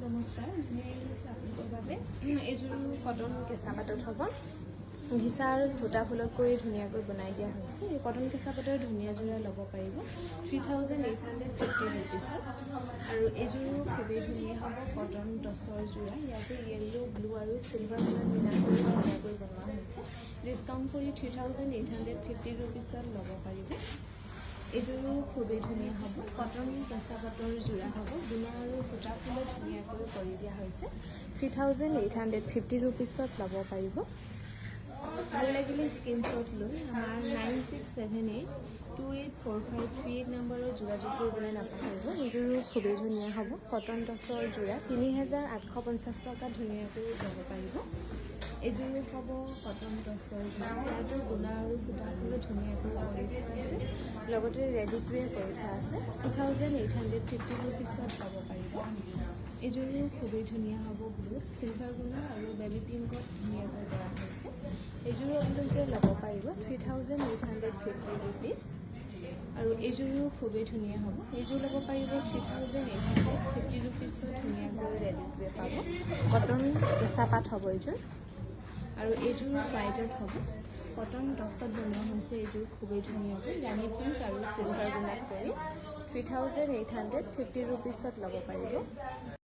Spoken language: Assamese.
নমস্কাৰ আপোনালোকৰ বাবে এইযোৰ কটন কেঁচা পাটত হ'ব ঘিচা আৰু সূতা ফুলত কৰি ধুনীয়াকৈ বনাই দিয়া হৈছে এই কটন কেঁচা পাটৰ ধুনীয়া যোৰা ল'ব পাৰিব 3850 ৰুপিছত আৰু এইযোৰো খুবেই ধুনীয়া হ'ব কটন টচৰ যোৰা ইয়াতে য়েল্লো ব্লু আৰু চিলভাৰ কালাৰ মিলাই কৰি ধুনীয়াকৈ বনোৱা হৈছে ডিছকাউণ্ট কৰি 3850 ৰুপিছত ল'ব পাৰিব এইযোৰো খুবেই ধুনীয়া হ'ব কটন কেঁচা পাটৰ যোৰা হ'ব গুণা আৰু সূতা ফুলত ধুনীয়াকৈ কৰি দিয়া হৈছে 3850 ৰুপিছত ল'ব পাৰিব ভাল লাগিলে স্ক্ৰীনশ্বট লৈ আমাৰ 9678284538 নম্বৰত যোগাযোগ কৰিবলৈ নাপাহৰিব এইযোৰো খুবেই ধুনীয়া হ'ব কটন টচৰ যোৰা 3850 টকা ধুনীয়াকৈ ল'ব পাৰিব এইযোৰো হ'ব কটন টচৰ যোৰা ইয়াতো গুণা আৰু সূতা ফুলত ধুনীয়াকৈ কৰি দিয়া আছে লগতে ৰেডি টু ৱেৰ কৰি থোৱা আছে 2850 ৰুপিছত ল'ব পাৰিব এইযোৰো খুবেই ধুনীয়া হ'ব ব্লু চিলভাৰ গুণা আৰু বেবী পিংকত ধুনীয়াকৈ কৰা হৈছে এইযোৰো আপোনালোকে ল'ব পাৰিব 3850 ৰুপিছ আৰু এইযোৰো খুবেই ধুনীয়া হ'ব এইযোৰ ল'ব পাৰিব 3850 ৰুপিছত ধুনীয়াকৈ ৰেডি টু ৱেৰ পাব কটন কেঁচা পাট হ'ব এইযোৰ আৰু এইযোৰ হোৱাইটত হ'ব কটন টচত বনোৱা হৈছে এইযোৰ খুবেই ধুনীয়াকৈ ৰাণী পিংক আৰু চিলভাৰ গুণাত কৰি 3850 ৰুপিছত ল'ব পাৰিব